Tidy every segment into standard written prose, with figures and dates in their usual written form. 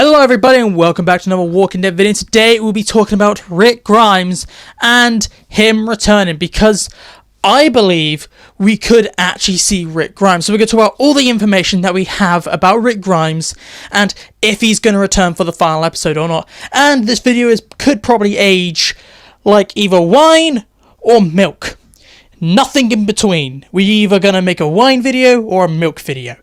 Hello everybody and welcome back to another Walking Dead video. Today we'll be talking about Rick Grimes and him returning, because I believe we could actually see Rick Grimes. So we're going to talk about all the information that we have about Rick Grimes and if he's going to return for the final episode or not. And this video could probably age like either wine or milk. Nothing in between. We're either going to make a wine video or a milk video.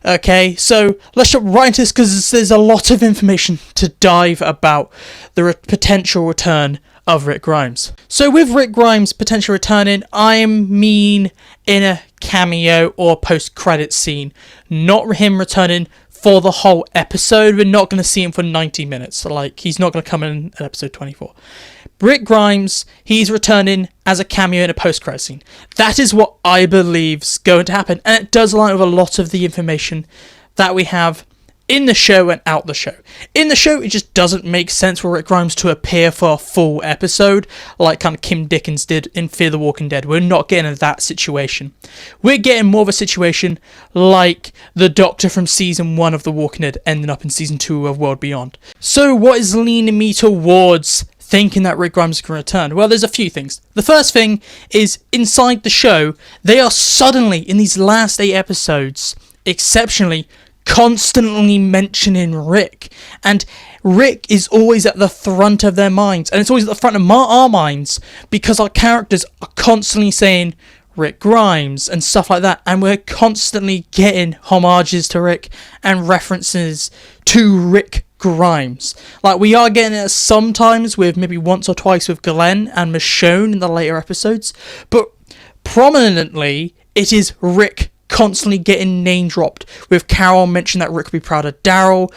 Okay, so let's jump right into this because there's a lot of information to dive about the potential return of Rick Grimes. So with Rick Grimes potential returning, I mean in a cameo or post-credit scene. Not him returning for the whole episode. We're not going to see him for 90 minutes. Like, he's not going to come in at episode 24. Rick Grimes, he's returning as a cameo in a post-credit scene. That is what I believe is going to happen, and it does align with a lot of the information that we have in the show and out the show. In the show, it just doesn't make sense for Rick Grimes to appear for a full episode, like kind of Kim Dickens did in Fear the Walking Dead. We're not getting that situation. We're getting more of a situation like the Doctor from Season 1 of The Walking Dead ending up in Season 2 of World Beyond. So what is leaning me towards thinking that Rick Grimes can return? Well, there's a few things. The first thing is, inside the show, they are suddenly, in these last 8 episodes, exceptionally, constantly mentioning Rick. And Rick is always at the front of their minds. And it's always at the front of our minds because our characters are constantly saying Rick Grimes and stuff like that. And we're constantly getting homages to Rick and references to Rick Grimes. Like, we are getting it sometimes with maybe once or twice with Glenn and Michonne in the later episodes, but prominently it is Rick constantly getting name dropped, with Carol mentioning that Rick would be proud of Daryl,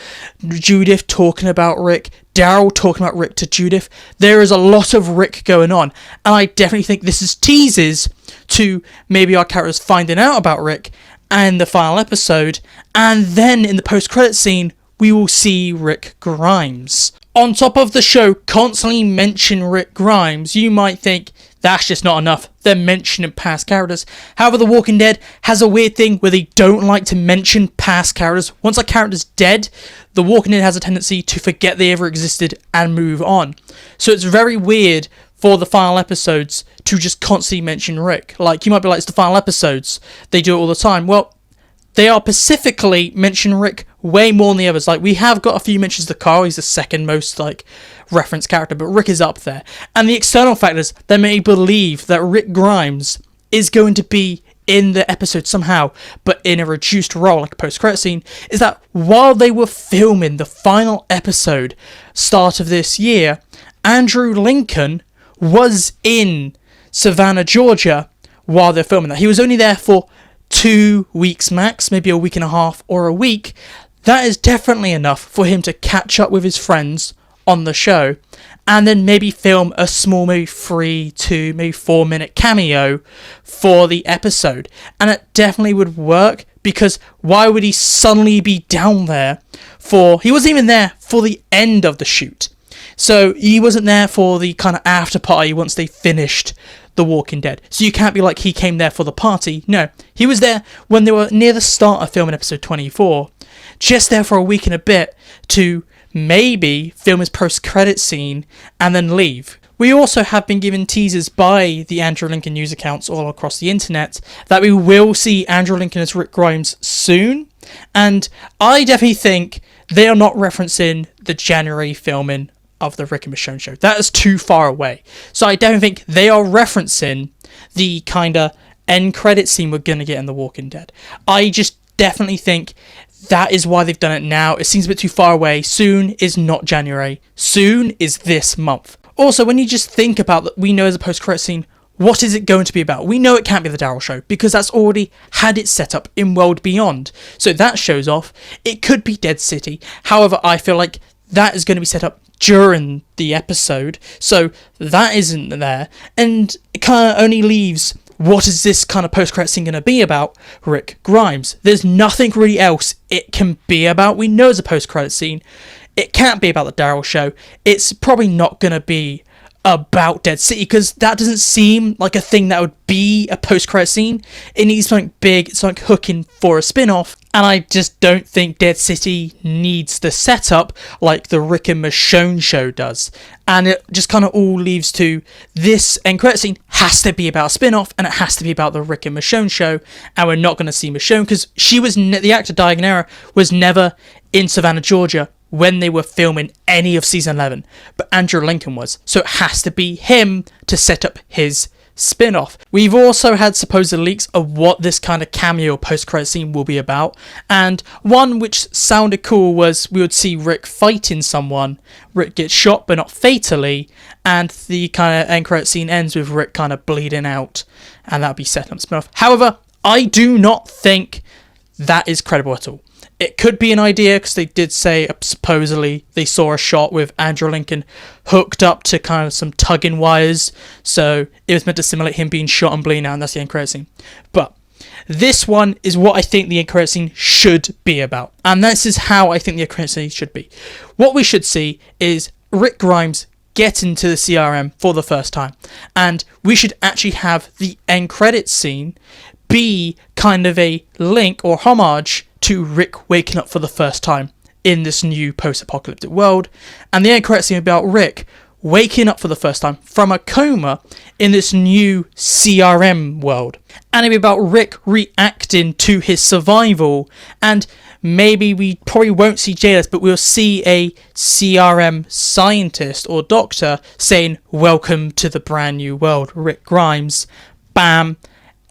Judith talking about Rick, Daryl talking about Rick to Judith. There is a lot of Rick going on, and I definitely think this is teases to maybe our characters finding out about Rick and the final episode, and then in the post-credit scene we will see Rick Grimes. On top of the show constantly mention Rick Grimes, you might think that's just not enough. They're mentioning past characters. However, The Walking Dead has a weird thing where they don't like to mention past characters. Once a character's dead, The Walking Dead has a tendency to forget they ever existed and move on. So it's very weird for the final episodes to just constantly mention Rick. Like, you might be like, it's the final episodes, they do it all the time. Well, they are specifically mention Rick way more than the others. Like, we have got a few mentions to Carl. He's the second most, like, referenced character, but Rick is up there. And the external factors that make me believe that Rick Grimes is going to be in the episode somehow, but in a reduced role, like a post-credit scene, is that while they were filming the final episode, start of this year, Andrew Lincoln was in Savannah, Georgia, while they're filming that. He was only there for 2 weeks max, maybe a week and a half or a week. That is definitely enough for him to catch up with his friends on the show and then maybe film a small, maybe 3 to maybe 4 minute cameo for the episode. And it definitely would work, because why would he suddenly be down there he wasn't even there for the end of the shoot. So he wasn't there for the kind of after party once they finished The Walking Dead. So you can't be like, he came there for the party. No, he was there when they were near the start of filming episode 24. Just there for a week and a bit to maybe film his post-credit scene and then leave. We also have been given teasers by the Andrew Lincoln news accounts all across the internet that we will see Andrew Lincoln as Rick Grimes soon. And I definitely think they are not referencing the January filming of the Rick and Michonne show. That is too far away. So I don't think they are referencing the kind of end credit scene we're going to get in The Walking Dead. I just definitely think that is why they've done it now. It seems a bit too far away. Soon is not January. Soon is this month. Also, when you just think about that, we know as a post-credit scene, what is it going to be about? We know it can't be the Daryl show, because that's already had its set up in World Beyond. So that shows off. It could be Dead City. However, I feel like that is going to be set up during the episode, so that isn't there, and it kind of only leaves, what is this kind of post-credit scene going to be about? Rick Grimes. There's nothing really else it can be about. We know it's a post-credit scene. It can't be about the Daryl show. It's probably not going to be about Dead City, because that doesn't seem like a thing that would be a post-credit scene. It needs something big, something hooking for a spin-off, and I just don't think Dead City needs the setup like the Rick and Michonne show does. And it just kind of all leaves to this end credit scene has to be about a spin-off, and it has to be about the Rick and Michonne show, and we're not going to see Michonne because she was the actor Diagon Era was never in Savannah, Georgia when they were filming any of season 11, but Andrew Lincoln was, so it has to be him to set up his spin-off. We've also had supposed leaks of what this kind of cameo post-credit scene will be about, and one which sounded cool was we would see Rick fighting someone, Rick gets shot but not fatally, and the kind of end credit scene ends with Rick kind of bleeding out, and that would be setting up spin-off. However, I do not think that is credible at all. It could be an idea because they did say supposedly they saw a shot with Andrew Lincoln hooked up to kind of some tugging wires, so it was meant to simulate him being shot and bleeding out, and that's the end credit scene. But this one is what I think the end credit scene should be about, and this is how I think the end credit scene should be. What we should see is Rick Grimes get into the CRM for the first time, and we should actually have the end credit scene be kind of a link or homage to Rick waking up for the first time in this new post-apocalyptic world, and the end credit scene about Rick waking up for the first time from a coma in this new CRM world, and it'll be about Rick reacting to his survival, and maybe we probably won't see Jadis, but we'll see a CRM scientist or doctor saying, "Welcome to the brand new world, Rick Grimes." Bam.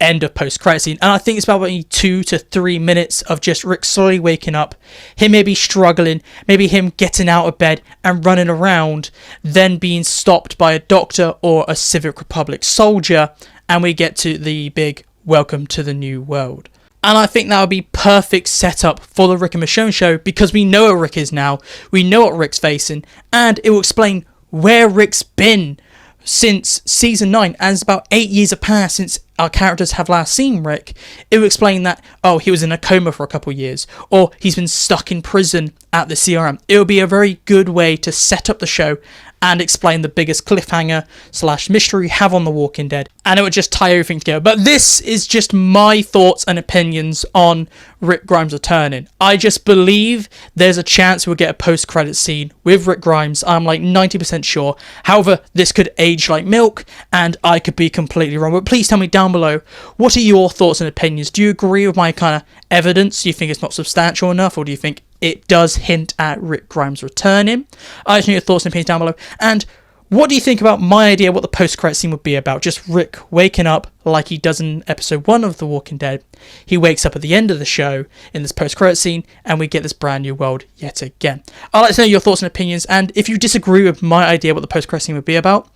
End of post-credit scene. And I think it's about maybe 2 to 3 minutes of just Rick slowly waking up, him maybe struggling, maybe him getting out of bed and running around, then being stopped by a doctor or a Civic Republic soldier, and we get to the big welcome to the new world. And I think that would be perfect setup for the Rick and Michonne show, because we know what Rick is now, we know what Rick's facing, and it will explain where Rick's been since season 9, and it's about 8 years have passed since our characters have last seen Rick. It will explain that, oh, he was in a coma for a couple of years, or he's been stuck in prison at the CRM. It will be a very good way to set up the show and explain the biggest cliffhanger / mystery we have on The Walking Dead, and it would just tie everything together. But this is just my thoughts and opinions on Rick Grimes returning. I just believe there's a chance we'll get a post-credit scene with Rick Grimes. I'm like 90% sure. However, this could age like milk, and I could be completely wrong. But please tell me down below, what are your thoughts and opinions? Do you agree with my kind of evidence? Do you think it's not substantial enough, or do you think it does hint at Rick Grimes returning? I just need your thoughts and opinions down below. And what do you think about my idea what the post-credit scene would be about? Just Rick waking up like he does in episode 1 of The Walking Dead. He wakes up at the end of the show in this post-credit scene, and we get this brand new world yet again. I'd like to know your thoughts and opinions, and if you disagree with my idea what the post-credit scene would be about,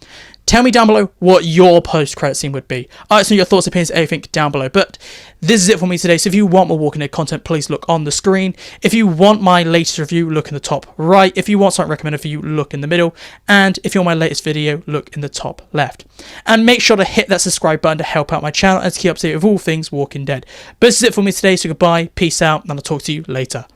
tell me down below what your post-credit scene would be. I'd like to know your thoughts and opinions, everything down below. But this is it for me today. So if you want more Walking Dead content, please look on the screen. If you want my latest review, look in the top right. If you want something recommended for you, look in the middle. And if you want my latest video, look in the top left. And make sure to hit that subscribe button to help out my channel and to keep up to date with all things Walking Dead. But this is it for me today. So goodbye, peace out, and I'll talk to you later.